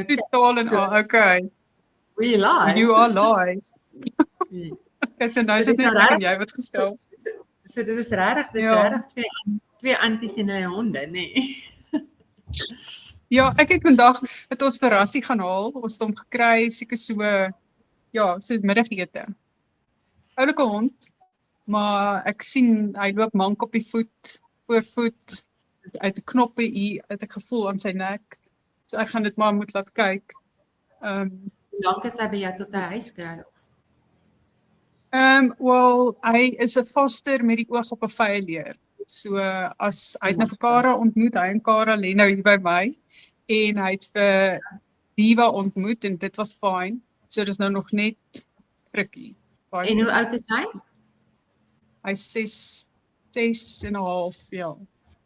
Totaal en al, okay. We live. You are live. Yes. Okay, so nou is So dit dis net nou ek en reg- jy wat gesels. So dit is regtig, Ja. twee anties en 'n honde, nee. Ja, ek het vandag het ons verrassie gaan haal. Ons het hom gekry, seker so, ja, so middagete. Oulike hond, maar ek sien hy loop mank op die voet, voorvoet, uit 'n knoppie hier, het ek gevoel aan sy nek. So ek gaan dit maar moet laat kyk. Dank is hy by jou tot 'n huis kry. Wel, hy is 'n foster met die oog op 'n veileer. So as hy het nou vir Kara ontmoet, hy en Kara lê nou hier by my en hy het vir Diva ontmoet en dit was fyn. So dis nou nog net frikkie. En hoe oud is hy? Hy is 6 en 'n half, ja.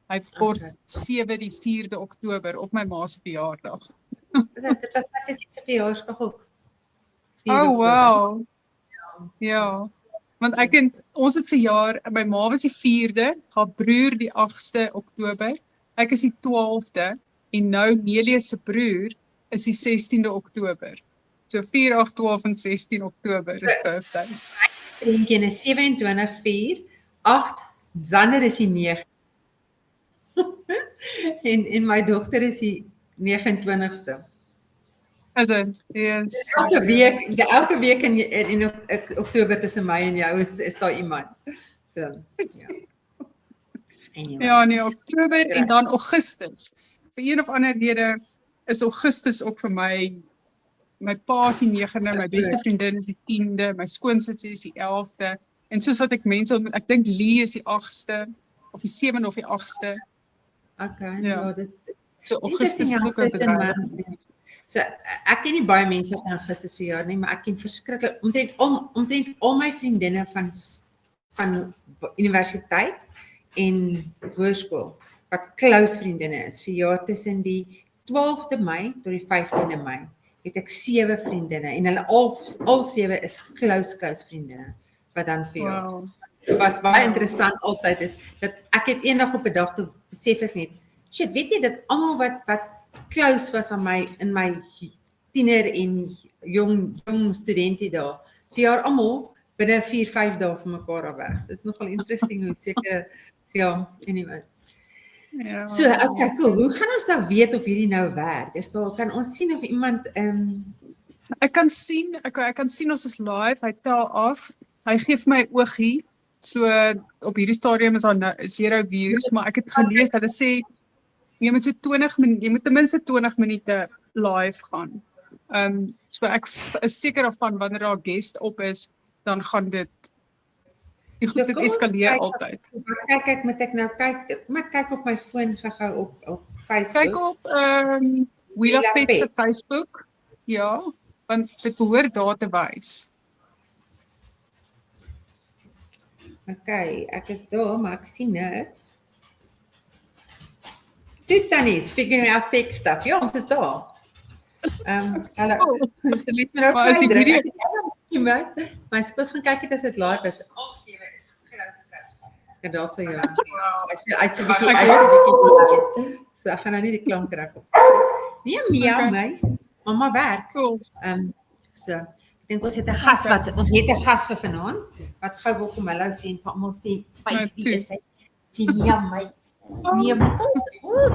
Hy word 7 die 4de Oktober op my ma se verjaardag. Dit was my sussie se verjaarsdag ook. 4 Oh, Oktober. wow. Ja, want ons het verjaar, my ma was die 4de, haar broer die 8ste Oktober, ek is die 12de en nou Nelius se broer is die 16de Oktober. So 4, 8, 12 en 16 Oktober is birthdays. Vriendjie is 27/4, 8, Zander is die 9. en my dogter is die 29ste. Yes. Elke week in Oktober tussen my en jou is daar iemand. So, ja. Anyway. Ja, nee, Oktober en dan Augustus. Vir een of ander rede is Augustus ook vir my pa is die 9de, my beste vriendin is die 10de, my skoonsister is die 11de. En soos wat ek mense ontmoet, ek dink Lee is die 8ste of die 7de of die 8ste. Okay, ja, dit so Augustus is ook 'n bedryf. So ek ken nie baie mense wat in Augustus verjaar nie, maar ek ken verskriklik omtrent al my vriendinne van universiteit en hoërskool wat close vriendinne is, verjaar tussen die 12de Mei tot die 15de Mei. Het ek 7 vriendinne en hulle al 7 is close vriendinne wat dan verjaar. Wow. Dit was baie interessant altyd is dat ek het eendag op 'n dag toe besef ek net, shit, weet jy dat almal wat close was aan my in my tiener en jong studentie daar, verjaar almal binne 4-5 dae van mekaar af weg. So dit is nogal interesting hoe seker, ja, anyway. Ja. So, okay, cool. Hoe gaan ons nou weet of hierdie nou werk? Kan ons sien of iemand Ek kan sien ons is live, hy tel af. Hy gee vir my oogie. So op hierdie stadium is daar nou 0 views, maar ek het gelees hulle sê jy moet so 20 minute, jy moet ten minste 20 minute live gaan. So ek is seker daarvan wanneer daar 'n guest op is, dan gaan dit dit eskaleer altyd. Kyk, moet ek nou kyk op my foon gou op Facebook. Kyk op We Love Pets se Facebook. Ja, want dit behoort daar te wys. Okay, ek is daar, maar ek sien niks. Tannies, figuring out tech stuff. Ja, ons is daar. Hallo. So met my nou kyk. My skous gaan kyk het as dit live is. Al 7 is close. Ja, daar sê jy. Ek so 'n bietjie. So ek gaan nou nie die klank reg op. Nee, Mia, meis. Mamma werk. Cool. So ek dink ons het 'n gas vir vanaand wat gou wil kom hallo sê en vir almal sê Facebook is hy. Sien Mia meis. Mia meis.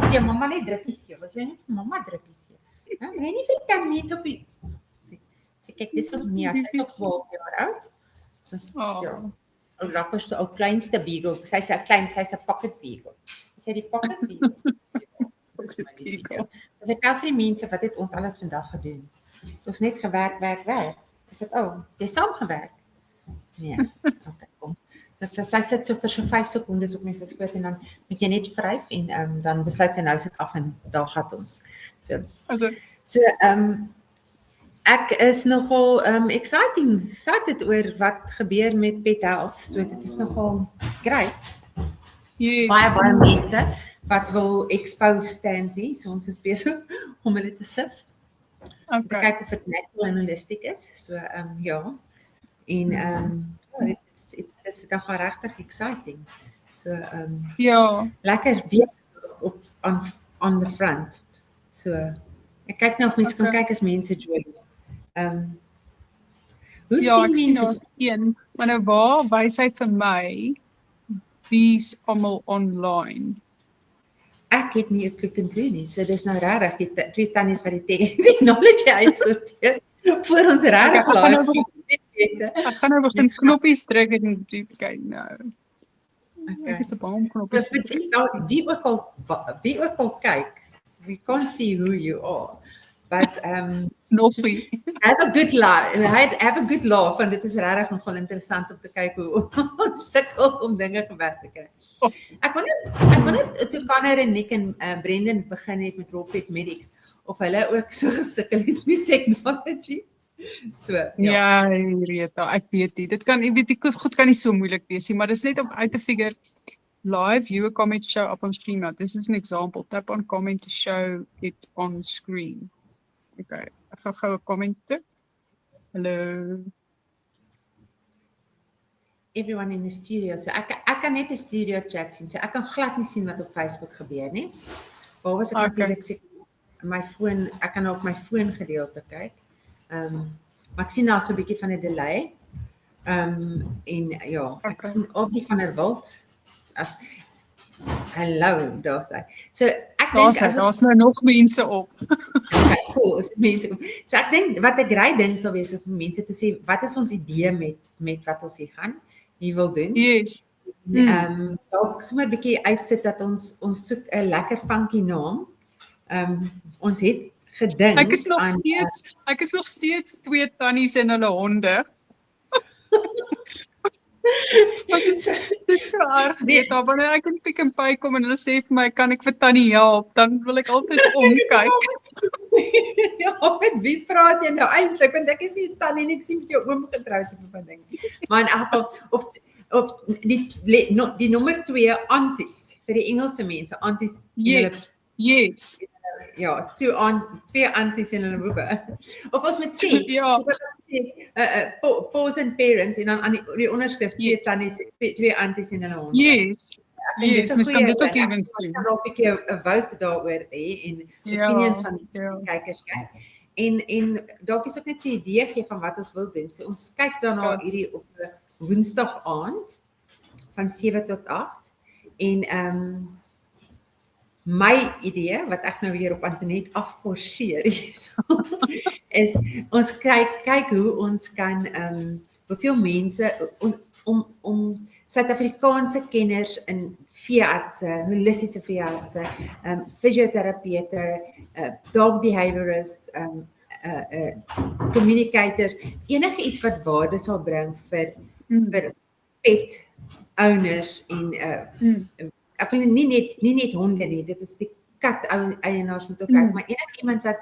Sê mamma net drukkies gee. Was jy net vir mamma drukkies gee? Ja, nee nie vir kan mense op die sê kyk dis ons Mia, sy is op 12 jaar oud. So ja. Ou lapperste, ou kleinste beagle. Sy's 'n pocket beagle. Sy die pocket beagle. Ek het vir mense wat het ons alles vandag gedoen. Ons net gewerk. Is dit jy saamgewerk? Nee. Okay, kom. Sy sit so vir so 5 sekondes op mense skoot en dan moet jy net vryf en dan besluit sy nou sit af en daar gaan ons. So ek is nogal excited oor wat gebeur met Pet Health. So dit is nogal great. Yes. Baie mense wat wil expose Tansy, so ons is besig om hulle te sif. Te kyk of dit natural en holistic is. So ja. En dit is dan regtig exciting. So ja. Lekker besig on the front. So Ek kyk nou of mense kan kyk as mense join. Hoe Ja, sien ek sien mense? daar een, maar nou waar wys hy vir my wie's almal online? Ek het nie 'n klip in toe nie, so dis nou regtig die twee tannies wat die technology uitsorteer voor ons regtig live. Ek gaan nou begin knoppies druk en kyk nou. Ek is 'n bang om knoppies So te druk. wie ook al kyk, we can't see who you are. But Noffie. have a good laugh. Have a good laugh want dit is regtig nogal interessant om te kyk hoe ons sukkel om dinge gewerk te kry. Ek wonder toe Connor en Nick en Brendan begin het met Rocket Medics of hulle ook so gesukkel het met technology. So Ja, Rita, ek weet nie. Dit kan, ek weet die goed kan nie so moeilik wees nie, maar dis net om uit te figure live view a comment show up on stream. This is an example. Tap on comment to show it on screen. Okay, ek gaan gou 'n comment tik. Hallo. Everyone in the studio. So ek kan net 'n studio chat sien. So ek kan glad nie sien wat op Facebook gebeur nie. Waar was ek natuurlik seker my foon, ek kan op my foon gedeelte kyk. Maar ek sien daar so 'n bietjie van 'n delay. En ja, ek sien Aubrey van der Walt as hallo, daar's hy. So ek dink daar's nou nog mense op. Okay, cool, is mense kom. So ek dink wat 'n great ding sal wees om mense te sê wat is ons idee met wat ons hier wil doen. Yes. Dalk sommer 'n bietjie uitsit dat ons soek 'n lekker funky naam. Ons het gedink ek is nog steeds twee tannies en hulle honde. Dis so erg, weet jy, wanneer ek in Pick n Pay kom en hulle sê vir my, kan ek vir Tannie help, dan wil ek altyd omkyk. Ja, met wie praat jy nou eintlik? Want ek is nie Tannie nie, ek sien met jou oom getroud of wat ding. Maar in elk geval of die nommer 2 aunties vir die Engelse mense, aunties. Yes. Ja, twee aunties en hulle boebe. Of ons moet sê, ja. Pause and parents en dan aan die onderskrif twee tannies, twee aunties en hulle honde. Yes, mens kan dit ook evens doen. Ons kan ook 'n bietjie 'n vote daaroor hê en opinions van die kykers kyk. En dalk is ook net 'n idee gee van wat ons wil doen. So ons kyk daarna hierdie op 'n Woensdag aand van 7 tot 8 en my idee wat ek nou weer op Antoinette afforceer is ons kyk hoe ons kan hoeveel mense om Suid-Afrikaanse kenners in veeartse, holistiese veeartse, fisioterapeute, dog behaviorists, communicators, enige iets wat waarde sal bring vir pet owners en ek wil nie net honde nie, dit is die kat eienaars moet ook kyk, maar enige iemand wat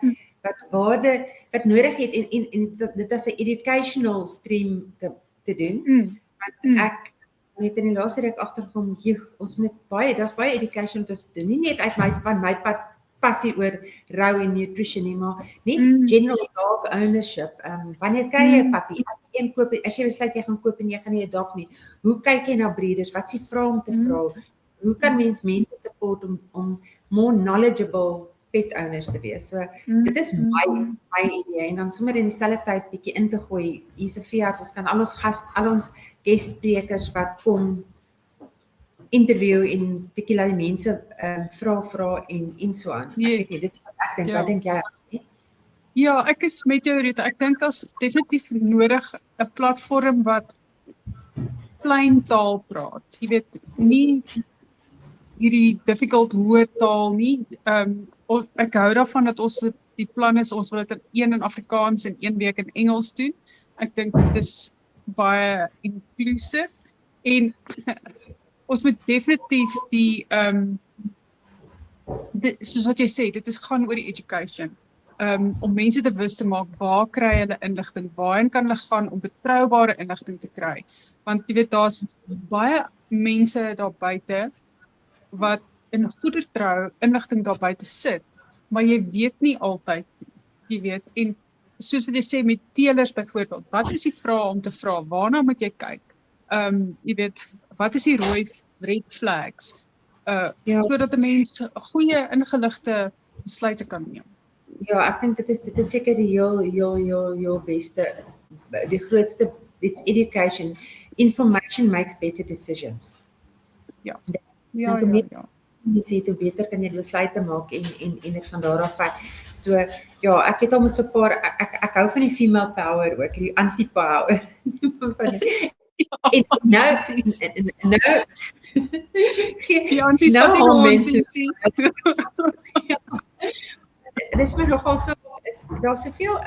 waarde wat nodig het en dit as 'n educational stream te doen. Want ek het in die laaste ruk agtergekom, ons moet daar's baie education wat ons doen, nie net uit my passie oor rou en nutrition nie, maar net general dog ownership. Wanneer kry jy 'n puppy? Een koop, as jy besluit jy gaan koop en jy gaan nie 'n dog nie. Hoe kyk jy na breeders? Wat is die vrae om te vra? Hoe kan mense support om more knowledgeable pet owners te wees? So dit is my idee en dan sommer in dieselfde tyd bietjie in te gooi. Hier's 'n veearts, ons kan al ons guestsprekers wat kom interview en bietjie laat die mense vra en so aan. Ek weet nie, dit is wat ek dink. Wat dink jy? Ja, ek is met jou Rita. Ek dink daar's definitief nodig 'n platform wat klein taal praat. Jy weet, nie hierdie difficult hoë taal nie. Ek hou daarvan dat ons die plan is, ons wil dit een in Afrikaans en 1 week in Engels doen. Ek dink dit is baie inclusive en ons moet definitief soos wat jy sê, dit gaan oor die education. Om mense te bewus te maak, waar kry hulle inligting, waarheen kan hulle gaan om betroubare inligting te kry. Want jy weet, daar's baie mense daar buite wat in goedertrou inligting daar buite sit, maar jy weet nie altyd, jy weet, en soos wat jy sê met teelers byvoorbeeld, wat is die vraag om te vra, waarna moet jy kyk? Jy weet, wat is die rooi red flags? Sodat 'n mens goeie ingeligte besluite kan neem. Ja, ek dink dit is seker die heel beste, die grootste, it's education. Information makes better decisions. Ja. Mense het hoe beter kan jy besluite maak en dit van daar af vat. So ja, ek het al met so 'n paar ek hou van die female power ook, die anti-power. En nou die anti-staat dis my nogal so daar's soveel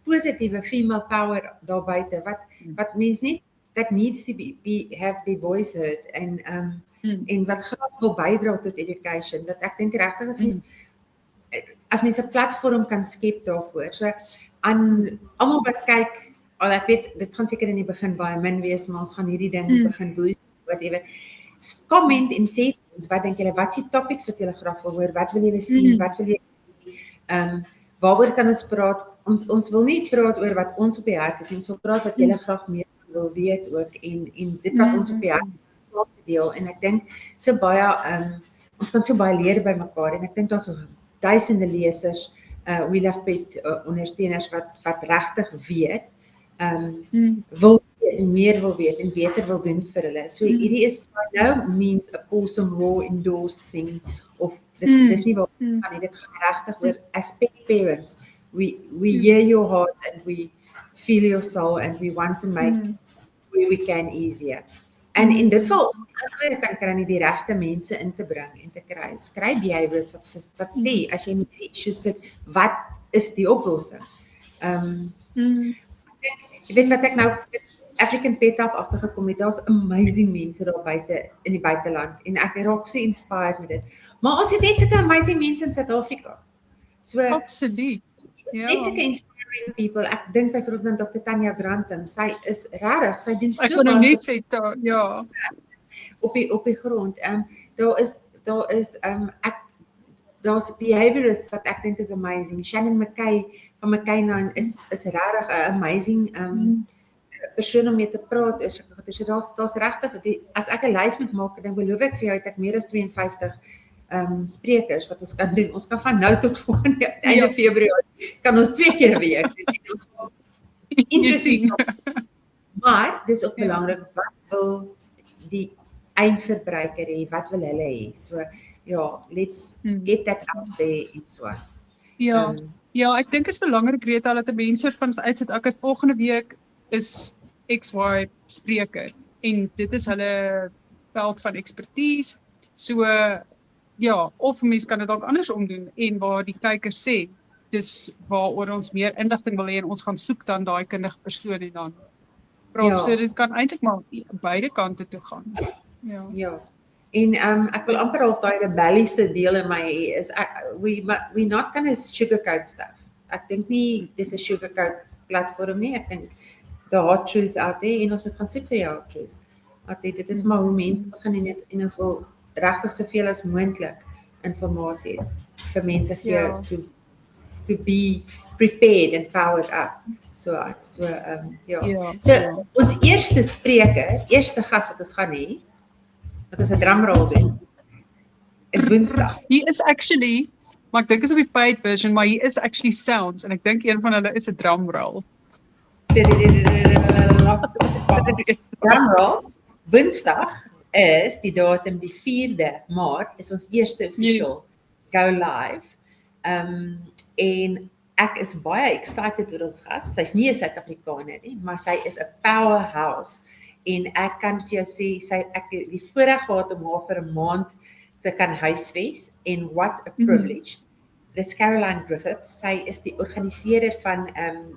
positiewe female power daar buite wat mense nie that needs to have their voice heard en wat graag wil bydra tot education, dat ek dink regtig as mense 'n platform kan skep daarvoor. So aan almal wat kyk, al ek weet dit gaan seker in die begin baie min wees, maar ons gaan hierdie ding begin boost, whatever. Comment en sê ons, wat dink julle, wat is die topics wat julle graag wil hoor? Wat wil julle sien? Wat wil julle waaroor kan ons praat? Ons wil nie praat oor wat ons op die hart het, ons wil praat wat julle graag meer wil weet ook en dit wat ons op die hart saam deel. En ek dink so baie ons kan so baie leer by mekaar en ek dink daar's so duisende lesers, We Love Pet ondersteuners wat regtig weet, wil weet en meer wil weet en beter wil doen vir hulle. So hierdie is by no means a awesome raw endorsed thing of dis nie wat gaan nie, dit gaan regtig oor as pet parents. We hear your heart and we feel your soul and we want to make where we can easier. En in dit geval kan kry die regte mense in te bring en te kry. Skryf behaviors wat sê as jy met die issues sit, wat is die oplossing? Jy weet wat ek nou African Pet Hub agtergekom het, daar's amazing mense daar buite in die buiteland en ek raak so inspired met dit. Maar ons het net sulke amazing mense in Suid-Afrika. So absoluut. Ja. Net sulke inspiring people. Ek dink byvoorbeeld aan Dr. Tanya Grantham. Sy is regtig, sy doen so baie. Ek kon net sê ja. Op die grond. Daar's behaviorists wat ek dink is amazing. Shannon McKay van McKay is regtig 'n amazing persoon om mee te praat oor sulke goeie. So daar's regtig, as ek 'n lys moet maak, dan beloof ek vir jou het ek meer as 52 sprekers wat ons kan doen. Ons kan van nou tot volgende einde Februarie kan ons 2 keer 'n week doen. Interesting. Maar dis ook belangrik, wat wil die eindverbruiker hê? Wat wil hulle hê? So ja, let's get that out there and so. Ja, ek dink is belangrik Greta dat 'n mens van uitsit okay, volgende week is XY spreker en dit is hulle veld van expertise. So ja, of mens kan dit dalk andersom doen en waar die kykers sê dis waaroor ons meer inligting wil hê en ons gaan soek dan daai kundige persoon en dan praat. So dit kan eintlik maar beide kante toe gaan. Ja. En ek wil amper half daai rebelliese deel in my is we not gonna sugarcoat stuff. Ek dink nie dis 'n sugarcoat platform nie. Ek dink the hard truth out there en ons moet gaan soek vir die hard truth. Dit is maar hoe mense begin en ons wil regtig soveel as moontlik inligting vir mense gee to be prepared and powered up. So ons eerste gas wat ons gaan hê, wat ons 'n drumroll doen, is Woensdag. He is actually, maar ek dink is op die paid version, maar he is actually sounds en ek dink een van hulle is 'n drumroll. Drumroll. Woensdag is die datum die 4de Maart is ons eerste official go live. En ek is baie excited oor ons gas. Sy's nie 'n Suid-Afrikaner nie, maar sy is 'n powerhouse. En ek kan vir jou sê, ek het die voorreg gehad om haar vir 'n maand te kan huisves en what a privilege. Dis Caroline Griffith. Sy is die organiseerder van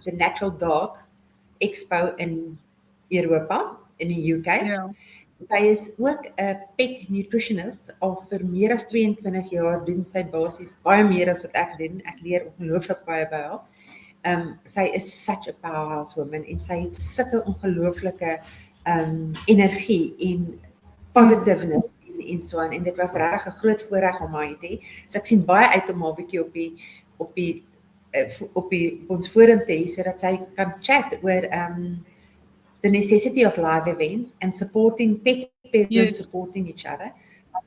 the Natural Dog Expo in Europa, in die UK. Sy is ook 'n pet nutritionist al vir meer as 22 jaar doen sy basies baie meer as wat ek doen. Ek leer ongelooflik baie by haar. Sy is such a powerhouse woman en sy het sulke ongelooflike energie en positiveness en so aan en dit was regtig 'n groot voorreg om haar te hê. So ek sien baie uit om haar bietjie op ons forum te hê sodat sy kan chat oor the necessity of live events and supporting pet parents supporting each other.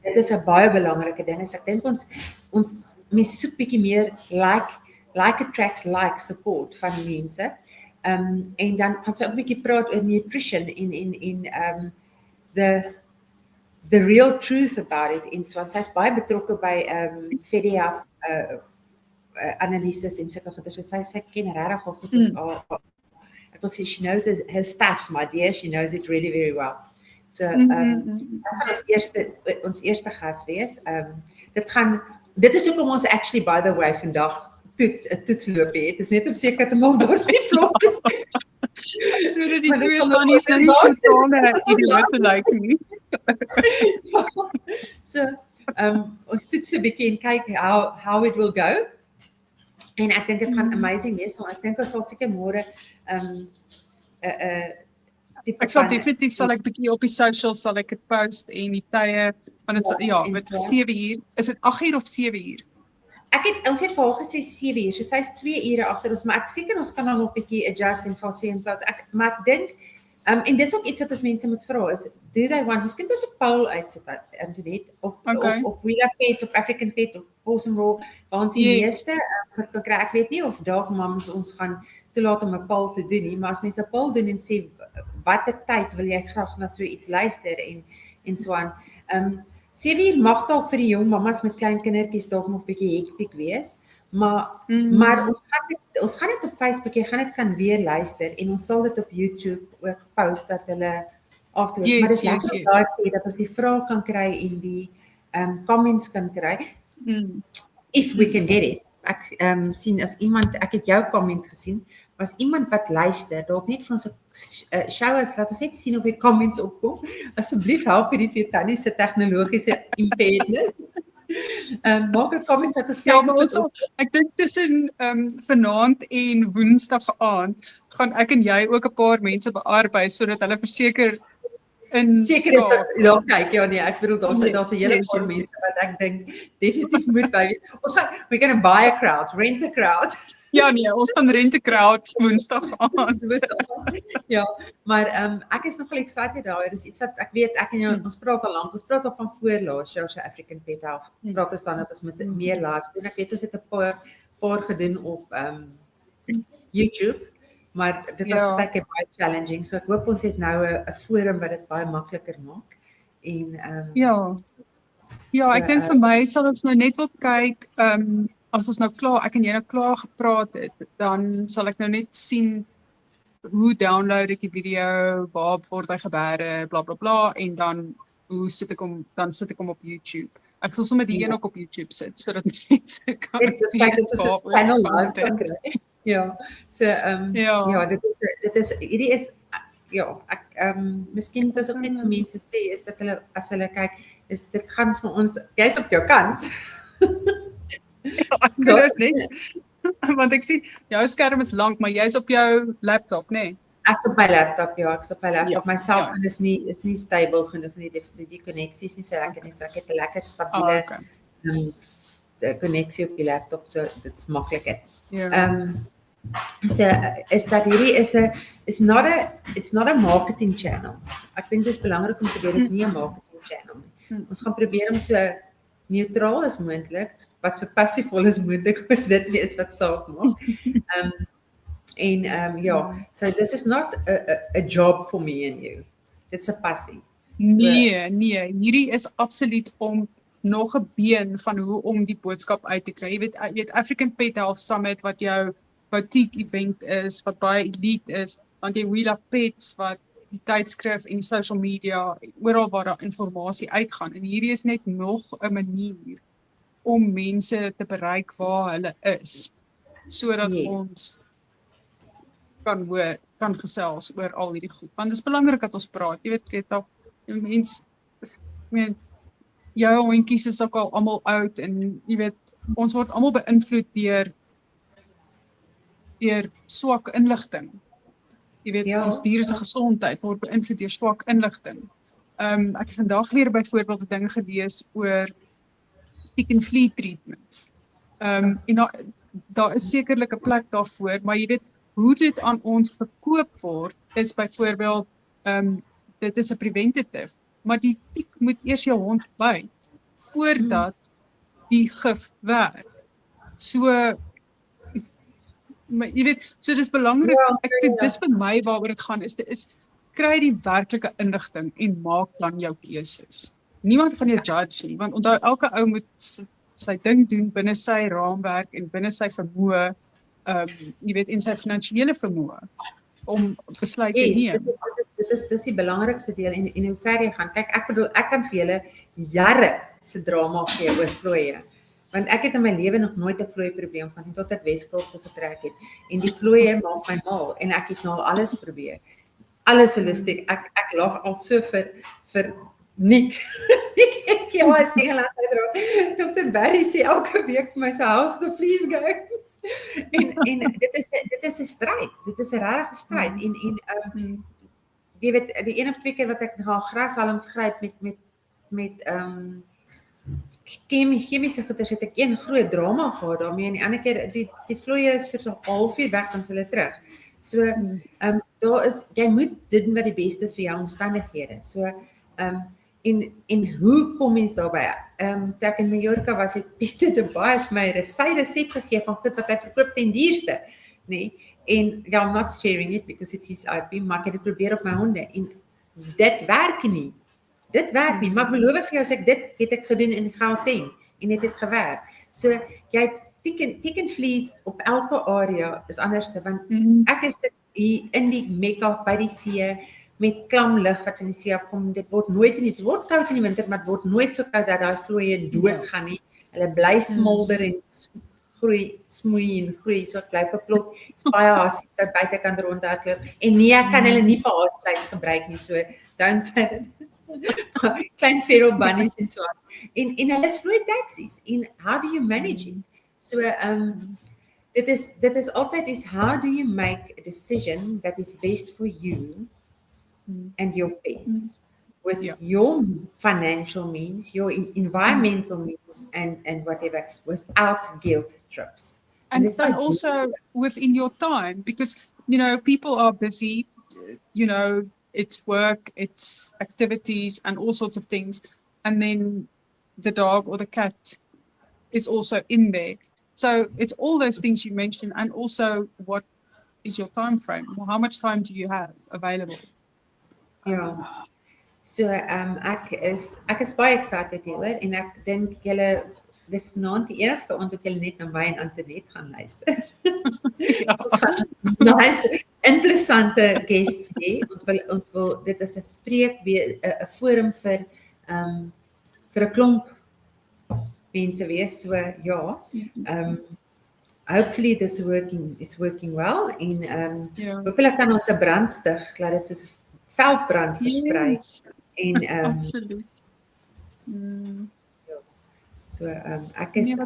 Dit is 'n baie belangrike ding. Ek dink ons mens soek bietjie meer like like attracts like support van die mense. En dan gaan sy ook 'n bietjie praat oor nutrition in the real truth about it en so, sy's baie betrokke by VDF analyses en sulke goeie. So sy ken regtig al goed ek wil sê she knows her stuff, my dear, she knows it really very well. So ons eerste gas wees. Dit is hoekom ons actually by the way vandag toetsloop het. Dit is net om seker te maak daar's nie vlot is. So dat die twee dan nie verstaan like nie. So ons toets so 'n bietjie en kyk how it will go. En ek dink dit gaan amazing wees. So ek dink ons sal seker môre ek sal definitief sal ek bietjie op die socials sal ek dit post en die tye want dit met 7 uur. Is dit 8 uur of 7 uur? Ons het vir haar gesê 7 uur. So sy's 2 ure agter ons, maar ek seker ons kan dan nog 'n bietjie adjust en vir sê in plaas maar ek dink en dis ook iets wat ons mense moet vra is do they want miskien dis 'n poll uitsit internet op We Love Pets, op African Pet, op Awesome Raw, waar ons die meeste kan kry. Ek weet nie of dalk mams ons gaan toelaat om 'n poll te doen nie, maar as mense 'n poll doen en sê watter tyd wil jy graag na so iets luister en so aan. 7 uur mag dalk vir die jong mammas met klein kindertjies dalk nog 'n bietjie hektiek wees, maar ons gaan dit op Facebook, jy gaan dit kan weer luister en ons sal dit op YouTube ook post dat hulle afterwards, maar dis lekker dat ons die vrae kan kry en die comments kan kry. If we can get it. Ek sien as iemand, ek het jou comment gesien, was iemand wat luister, dalk net van so show us, laat ons net sien of die comments opkom. Asseblief help hierdie twee tannie se tegnologiese impedance. Maak 'n comment dat ons kyk. Ek dink tussen vanaand en Woensdag aand gaan ek en jy ook 'n paar mense bearbei sodat hulle verseker seker is dat kyk nee, ek bedoel daar's 'n hele paar mense wat ek dink definitief moet by wees. Ons gaan we're going to buy a crowd, rent a crowd. Ja nee, ons gaan rent a crowd Woensdag aand. Ja, maar ek is nogal excited daaroor. Dis iets wat ek weet ek en jou ons praat al lank. Ons praat al van voor laas jaar se African Pet Health. Praat ons dan dat ons met meer lives doen. Ek weet ons het 'n paar gedoen op YouTube. Maar dit was baie challenging. So ek hoop ons het nou 'n forum wat dit baie makliker maak. En Ja, ek dink vir my sal ons nou net wil kyk as ons nou klaar, ek en jy nou klaar gepraat het, dan sal ek nou net sien hoe download ek die video, waar word hy gebeure, bla bla bla en dan sit ek hom op YouTube. Ek sal sommer die een ook op YouTube sit sodat mense kan panel live kan kry. Ja, so dit is hierdie is ek miskien dit is ook net vir mense sê is dat hulle as hulle kyk is dit gaan vir ons jy's op jou kant. Ek weet nie. Want ek sien jou skerm is lank, maar jy's op jou laptop, nê? Nee? Ek's op my laptop, ek's op my laptop. My selfoon is nie stable genoeg nie, die koneksie is nie so lekker nie, so ek het 'n lekker stabiele koneksie op die laptop, so dit's makliker. So is dat hierdie it's not a marketing channel. Ek dink dit is belangrik om te weet, dit is nie 'n marketing channel nie. Ons gaan probeer om so neutraal as moontlik, wat so passievol as moontlik oor dit wees wat saak maak. So this is not a job for me and you. It's a passie. Nee, hierdie is absoluut om nog 'n been van hoe om die boodskap uit te kry. Jy weet African Pet Health Summit wat jou boutique event is, wat baie elite is, want jy We Love Pets wat die tydskrif en die social media, oral waar daar inligting uitgaan. En hierdie is net nog 'n manier om mense te bereik waar hulle is, sodat ons kan gesels oor al hierdie goed. Want dit is belangrik dat ons praat. Jy weet Greta, jou hondjies is ook al almal oud en jy weet ons word almal beïnvloed deur swak inligting. Jy weet ons diere se gesondheid word beïnvloed deur swak inligting. Ek het vandag weer byvoorbeeld dinge gelees oor tick and flea treatments. En daar is sekerlik 'n plek daarvoor, maar jy weet hoe dit aan ons verkoop word is byvoorbeeld dit is 'n preventative, maar die tiek moet eers jou hond byt voordat die gif werk. So Maar jy weet, so dis belangrik, dis vir my waaroor dit gaan, is kry die werklike inligting en maak dan jou keuses. Niemand gaan jou judge nie, want onthou elke ou moet sy ding doen binne sy raamwerk en binne sy vermoë, jy weet, en sy finansiële vermoë om besluit te neem. Dis die belangrikste deel en hoe ver jy gaan. Kyk, ek bedoel, ek kan vir julle jare se drama gee oor vlooie. Want ek het in my lewe nog nooit 'n vloei probleem gehad tot ek Weskaap toe getrek het. En die vlooie maak my mal en ek het nou al alles probeer. Alles holistiek. Ek lag al so vir Nick. Ek het al tegen laat uitdra. Dr. Barry sê elke week vir my so how's the fleas go? en dit is 'n stryd. Dit is 'n regte stryd en jy weet die een of twee keer wat ek na grashalms gryp met chemiese goeders het ek een groot drama gehad daarmee en die ander keer die vlooie is vir 'n halfuur weg dan hulle terug. So daar is jy moet doen wat die beste is vir jou omstandighede. So en hoe kom mens daarby? Toe ek in Mallorca was het Pieter de Baes vir my sy resep gegee van goed wat hy verkoop ten duurste, nee. En ja, I'm not sharing it because it's his IP, maar ek het dit probeer op my honde en dit werk nie. Dit werk nie, maar ek beloof vir jou as ek dit het ek gedoen in Gauteng en dit gewerk. So jy teken vlees op elke area is anders want ek is hier in die Mekka by die see met klam lug wat van die see afkom. Dit word nooit dit word koud in die winter, maar dit word nooit so koud dat daai vlooie dood gaan nie. Hulle bly smolder en smoei en groei, so ek bly op 'n plot, is baie haasies wat buitekant rondhardloop, en nee, ek kan hulle nie vir haasvleis gebruik nie, so, don't say that, klein feral bunnies en so, en hulle is vloei taxies, en how do you manage it? So, dit is altyd is, how do you make a decision that is best for you and your pets? With your financial means, your environmental means, and whatever, without guilt trips. And also within your time, because, you know, people are busy, you know, it's work, it's activities and all sorts of things. And then the dog or the cat is also in there. So it's all those things you mentioned, and also what is your time frame? Well, how much time do you have available? Yeah. So ek is baie excited hieroor en ek dink julle dis vanaand die enigste aand wat julle net na my en Antoinette gaan luister. Ja. Nice, interessante guests hê. Ons wil dit is 'n forum vir 'n klomp mense wees. So ja. Hopefully it's working well en hopelik kan ons 'n brand stig laat dit soos 'n veldbrand versprei. Yes. En absoluut. So ek is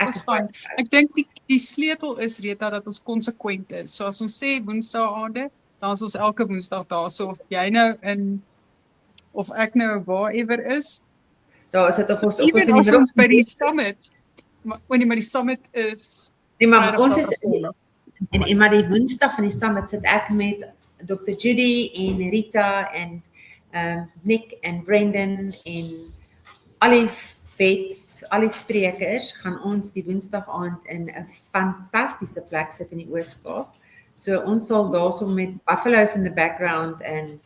ek dink die sleutel is Rita dat ons konsekwent is. So as ons sê woensdaagaande, dan is ons elke woensdag daar. So of jy nou of ek nou waarever is, daar is dit of ons by die summit. Wanneer maar die summit is. Nee, maar ons is en maar die woensdag van die summit sit ek met Dr. Judy en Rita en Nick en Brendan en al die vets, al die sprekers gaan ons die woensdag aand in 'n fantastiese plek sit in die Oos-Kaap. So ons sal daarso met buffaloes in the background en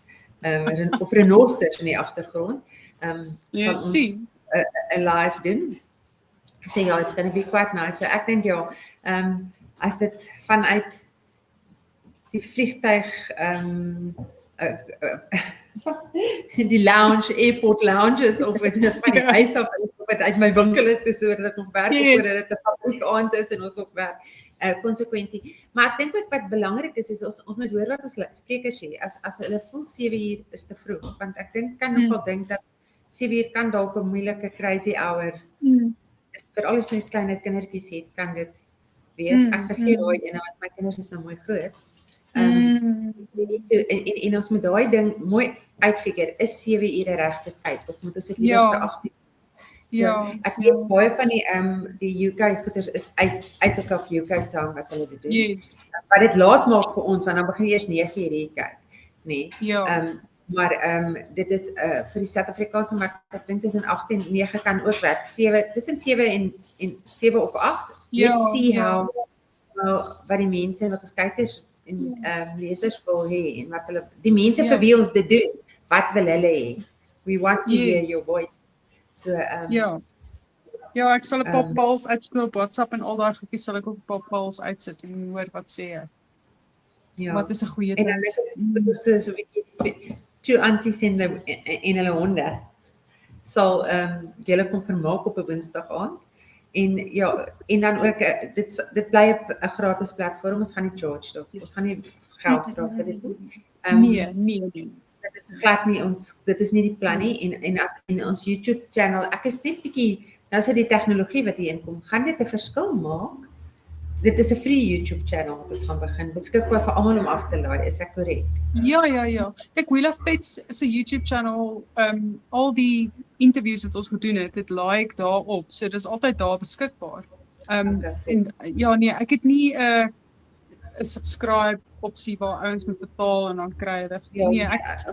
of renosters in die agtergrond. Sal ons 'n live doen. So ja, it's going to be quite nice. So ek dink ja, as dit vanuit die vliegtuig die lounge, airport lounges of dit van die huis af is of dit uit my winkel het sodat ek nog werk of voordat dit 'n fabriek aand is en ons nog werk. Konsekwensie. Maar ek dink ook wat belangrik is ons moet hoor wat ons sprekers sê. As hulle voel 7 uur is te vroeg, want ek kan nogal dink dat 7 uur kan dalk 'n moeilike crazy hour. Is vir alles net kleiner kindertjies het, kan dit wees. Ek vergeet daai ene want my kinders is nou mooi groot. En ons moet daai ding mooi uitfigure, is 7 ure regte tyd of moet ons dit liewer vir 8 uur? So, ek weet baie van die UK goeders is uit op UK town wat hulle dit doen. Yes. Maar dit laat maak vir ons want dan begin eers 9 uur hier kyk, nee. Maar dit is vir die Suid-Afrikaanse mark, ek dink tussen 8 en 9 kan ook werk. Tussen 7 en 7 of 8. Let's see how wat die mense wat ons kykers en lesers wil hê en wat hulle die mense vir wie ons dit doen, wat wil hulle hê? We want to hear your voice. So Ja, ek sal 'n paar polls uitspeel op WhatsApp en al daai goedjies sal ek ook 'n paar polls uitsit en hoor wat sê hy. Ja. Wat is 'n goeie ding? En dan is dit so 'n bietjie twee aunties en hulle honde sal julle kom vermaak op 'n Woensdag aand. En ja, en dan ook dit bly 'n gratis platform. Ons gaan nie charge daarvoor. Ons gaan nie geld vra vir dit nie. Nee. Dit is glad nie dit is nie die plan nie en as in ons YouTube channel, ek is net bietjie nou as die tegnologie wat hier inkom, gaan dit 'n verskil maak. Dit is 'n free YouTube channel wat ons gaan begin beskikbaar vir almal om af te laai, is ek korrek? Ja. Kyk, We Love Pets is 'n YouTube channel, al die interviews wat ons gedoen het, dit laai ek daarop. So dis altyd daar beskikbaar. En ja nee, ek het nie 'n subscribe opsie waar ouens moet betaal en dan kry jy dit. Nee,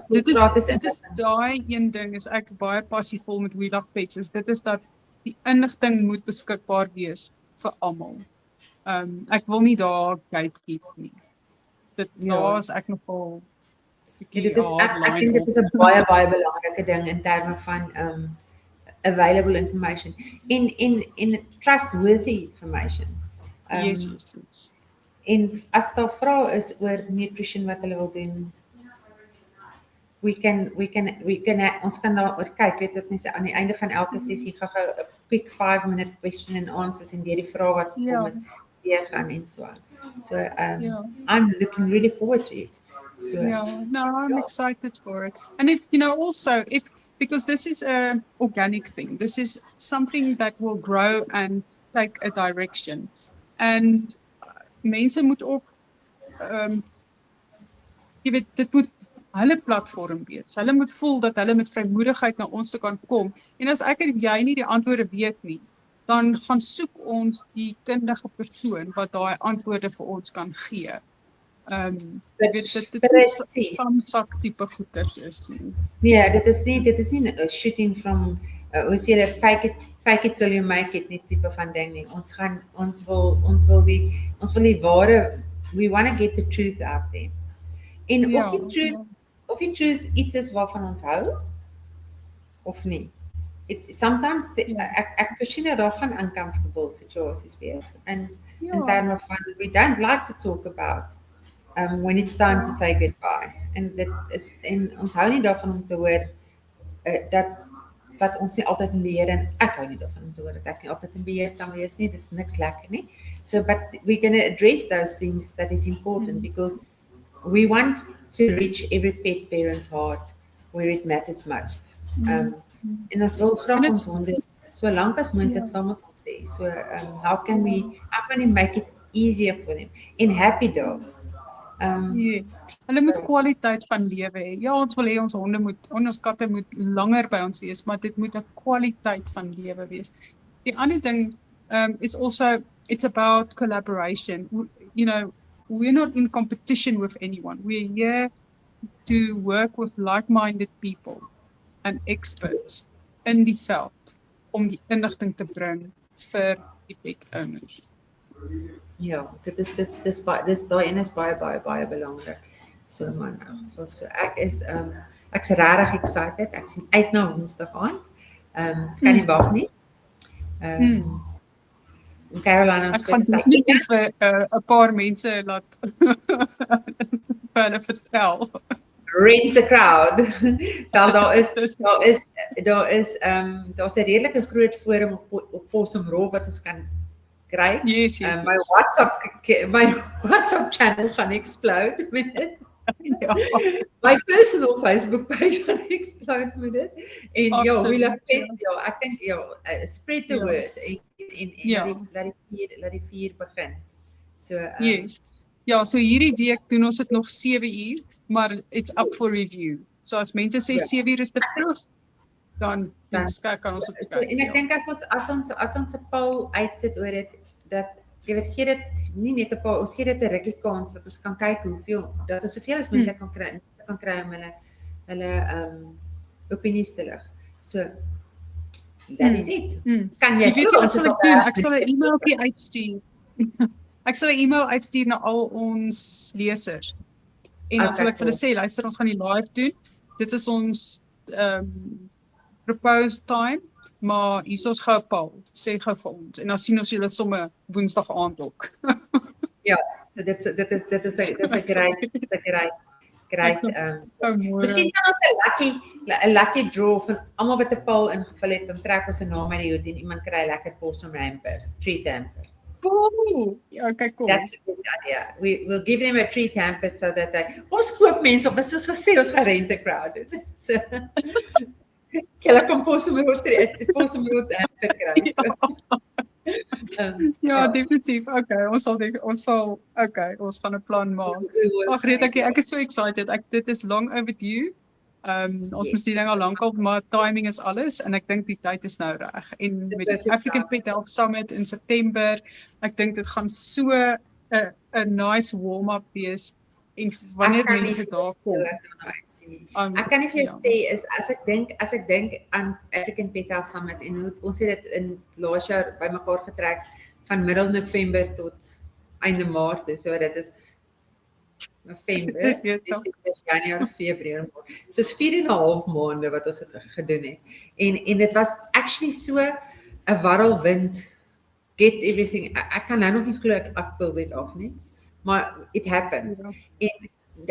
dit is daai een ding is ek baie passievol met We Love Pets is dit is dat die inligting moet beskikbaar wees vir almal. Ek wil nie daar gatekeep nie. Daar is ek nogal dit is ek dink dit is 'n baie belangrike ding in terme van available information in trustworthy information. Yes. En as daar vrae is oor nutrition wat hulle wil doen, ons kan daaroor kyk, weet dit mense aan die einde van elke sessie gou 'n quick 5-minute question and answers en deur die vrae wat kom met deur gaan en so aan. So I'm looking really forward to it. So I'm excited for it. And if because this is a organic thing, this is something that will grow and take a direction. And mense moet ook jy weet dit moet hulle platform wees. Hulle moet voel dat hulle met vrymoedigheid na ons toe kan kom. En as ek en jy nie die antwoorde weet nie, dan gaan soek ons die kundige persoon wat daai antwoorde vir ons kan gee. Dit is samsak tipe goeders is nie. Nee, dit is nie 'n shooting from ons sê fake it till you make it nie tipe van ding nie. Ons wil die ware, we want to get the truth out there. En of die truth iets is waarvan ons hou of nie. Sometimes ek voorsien dat daar gaan uncomfortable situasies wees in terme van we don't like to talk about when it's time to say goodbye. En ons hou nie daarvan om te hoor dat ons nie altyd in beheer en ek hou nie daarvan om te hoor dat ek nie altyd in beheer kan wees nie, dis niks lekker nie. So but we're going to address those things that is important because we want to reach every pet parent's heart where it matters most. En ons wil graag ons honde so lank as moontlik saam met ons hê. So how can we make it easier for them? In happy dogs. Hulle moet kwaliteit van lewe hê. Ja, ons wil hê ons honde ons katte moet langer by ons wees, maar dit moet 'n kwaliteit van lewe wees. Die ander ding is also it's about collaboration. We're not in competition with anyone. We're here to work with like-minded people and experts in die veld om die inligting te bring vir die pet owners. Ja, dit is daai een is baie belangrik. So man, so ek's regtig excited. Ek sien uit na Woensdag aand. Kan nie wag nie. Caroline ons gaan definitief vir 'n paar mense laat hulle vertel. Rent the crowd. Daar's 'n redelike groot forum op Possum Rock wat ons kan kry. Yes. My WhatsApp channel gaan explode met dit. My personal Facebook page gaan explode met dit. En we love pets. Ek dink spread the word en laat die vuur begin. So so hierdie week doen ons dit nog 7 uur, maar it's up for review. So as mense sê 7 uur is te vroeg, dan kan ons dit skryf. En ek dink as ons 'n poll uitsit oor dit, dat jy weet gee dit nie net 'n poll, ons gee dit 'n rukkie kans dat ons kan kyk hoeveel dat ons soveel as moontlik kan kry om hulle opinies te lig. So that is it. Kan jy weet wat ek sal doen? Ek sal 'n e-mailtjie uitstuur. ek sal 'n e-mail uitstuur na al ons lesers. En dan sal ek vir hulle sê, luister, ons gaan die live doen. Dit is ons proposed time, maar hier is ons gou 'n poll, sê gou vir ons. En dan sien ons julle somme Woensdag aand ook. Ja, so dit is 'n great miskien kan ons 'n lucky draw van almal wat 'n poll ingevul het, dan trek ons 'n naam uit die hoed en iemand kry 'n lekker possum hamper, treat hamper. Oh, okay, cool. That's a good idea. We'll give them a treat hamper so that ons koop mense op, soos gesê, ons gaan rent 'n crowd. So hulle kom possum hamper kry. Ja, definitief. Okay, ons gaan 'n plan maak. Ag, Rita, ek is so excited. Dit is long overdue. Ons moes die ding al lankal, maar timing is alles en ek dink die tyd is nou reg. En met die African Pet Health Summit in September, ek dink dit gaan so 'n nice warm-up wees en wanneer mense daar kom. Ek kan nie vir jou sê is as ek dink aan African Pet Health Summit en hoe ons het dit in laas jaar bymekaar getrek van middel November tot einde Maart, so dit is November, Januarie, Februarie. So is 4,5 maande wat ons het gedoen het. En dit was actually so 'n warrelwind, get everything. Ek kan nou nog nie glo ek pull dit af nie, maar it happened. En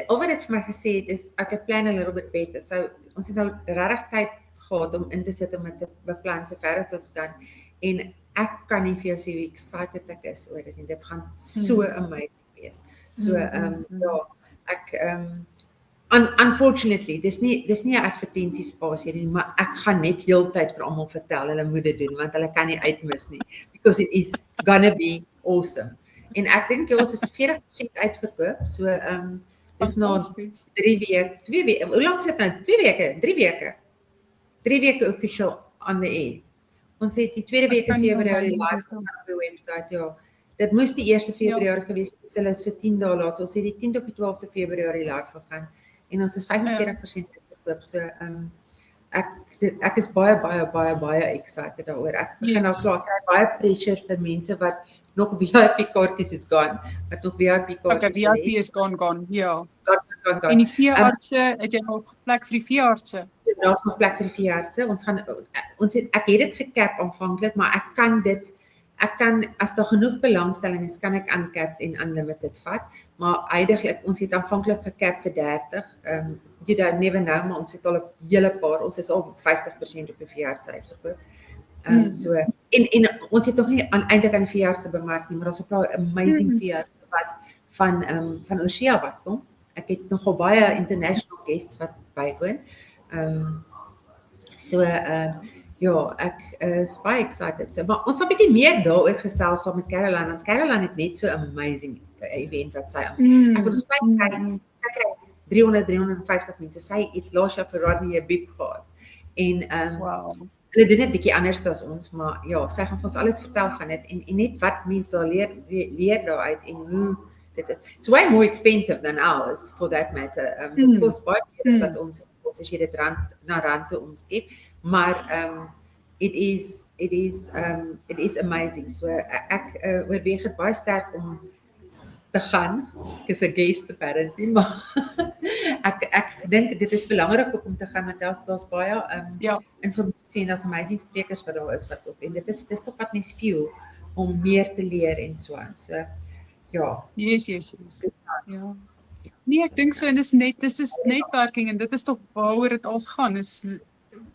al wat dit vir my gesê het is ek het plan a little bit better. So ons het nou regtig tyd gehad om in te sit om dit te beplan so ver as ons kan. En ek kan nie vir jou sê hoe excited ek is oor dit en dit gaan so amazing wees. So ek unfortunately dis nie 'n advertensiespasie nie, maar ek gaan net heeltyd vir almal vertel hulle moet dit doen want hulle kan nie uitmis nie because it is gonna be awesome. En ek dink ons is 40% uitverkoop. So dis nou 3 weke. Hoe lank is dit nou? 2 weke, 3 weke. 3 weke official on the air. Ons het die tweede week in Februarie live op die webwerf, ja. Dit moes die 1 Februarie gewees het, hulle so 10 dae laat. So ons het die 10de of die 12de Februarie live gegaan en ons is 45% uitverkoop. So ek is baie excited daaroor. Ek begin nou kry baie pressure vir mense wat nog VIP kaartjies is gone, wat nog VIP kaartjies het. Okay, VIP is gone, ja. Gone. En die veeartse, het jy nog plek vir die veeartse? Daar is nog plek vir die veeartse. Ek het dit gekap aanvanklik, maar ek kan as daar genoeg belangstelling is, kan ek uncapped en unlimited vat, maar huidiglik ons het aanvanklik gekap vir 30. You don't never know, maar ons het al 'n hele paar, ons is al 50% op die veeartse uitgekoop. So en ons het nog nie eintlik aan die veeartse bemark nie, maar ons het 'n paar amazing veeartse wat van Oorsee wat kom. Ek het nogal baie international guests wat bywoon. Ja, ek is baie excited. So, maar ons sal 'n bietjie meer daaroor gesels saam met Caroline, want Caroline het net so amazing event wat sy aan. Ek wil sy kry 350 mense. Sy het laas jaar vir Rodney 'n biep gehad. En wow. Hulle doen dit bietjie anders as ons, maar ja, sy gaan vir ons alles vertel van dit en net wat mense daar leer daaruit en hoe dit is. It's way more expensive than ours for that matter. Of course, baie meer wat ons as jy dit na rand toe omskep, maar it is amazing. So ek oorweeg dit baie sterk om te gaan. Ek is 'n guest apparently, maar ek dink dit is belangrik om te gaan want daar's baie informasie en daar's amazing sprekers wat daar is wat ook en dit is tog wat mens fuel om meer te leer en so aan. So ja. Yes. Ja. Nee, ek dink so en dis netwerking en dit is tog waaroor dit als gaan, is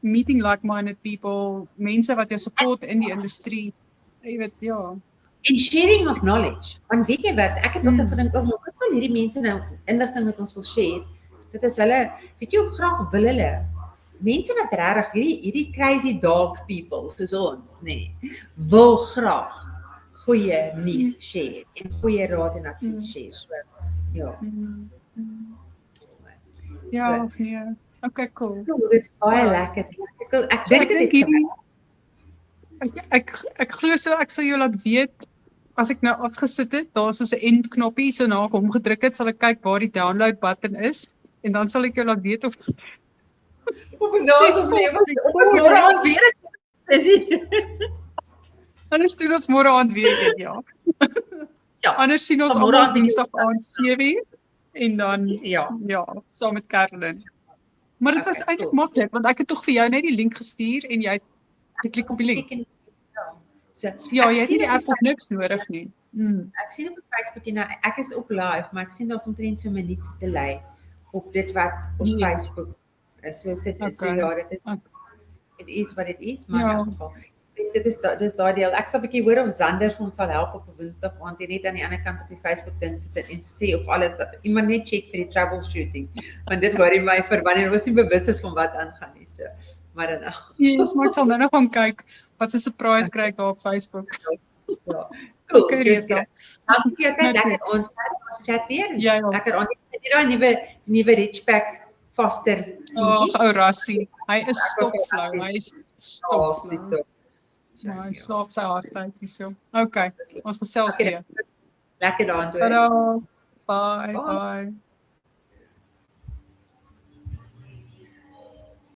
meeting like-minded people, mense wat jou support in die industrie, jy weet, ja. En sharing of knowledge. Want weet jy wat, ek het altyd gedink, wat sal hierdie mense nou inligting met ons wil share? Dit is hulle, weet jy hoe graag wil hulle? Mense wat regtig hierdie crazy dog people soos ons, wil graag goeie nuus share en goeie raad en advies share. So, ja. Ja, nee. Okay, cool. Dit is baie lekker. Ek dink dit ek glo so ek sal jou laat weet as ek nou afgesit het, daar is so 'n end knoppie, so na ek hom gedruk het, sal ek kyk waar die download button is en dan sal ek jou laat weet of ons môre aand weer Anders doen ons môre aand weer dit, ja. Ja. Anders sien ons Sal môre almal aan bietjie Dinsdag aand 7:00 en dan Ja. saam met Carolyn. Maar dit was Okay, eintlik cool. maklik want ek het tog vir jou net die link gestuur en jy het geklik op die link. Teken- Ja. So, Ja, ek jy het sien nie die op app of niks nodig nie. Ek sien op Facebook en ek is op live, maar ek sien daar's omtrent so 'n minuut delay op dit wat op Ja. Facebook is. So sit so Okay. ja, dit is Okay. it is wat dit is, maar Ja. in elk geval. Dit is dis daai deel. Ek sal 'n bietjie hoor of Zander vir ons sal help op 'n Woensdag aand net aan die ander kant op die Facebook ding sit en sê of alles dat iemand net check vir die troubleshooting. Want dit worry my vir wanneer ons nie bewus is van wat aangaan nie. So, maar dan nou. Yes, maar ek sal nou nog gaan kyk wat 'n surprise kry ek daar op Facebook. Ja. Cool. Okay, Dis Rita. goed. Dankie vir jou tyd. Net Lekker aand. Ons chat weer. Jy ook. Lekker aand. Dit daai nuwe Richback Foster seentjie. Ag, ou rassie. Hy is stopflou. Hy is stopflou. Ja. Maar hy slaap sy hart uit hierso. Okay, ons gesels Okay. weer. Lekker daand hoor. Tada. Bye, Bye. bye.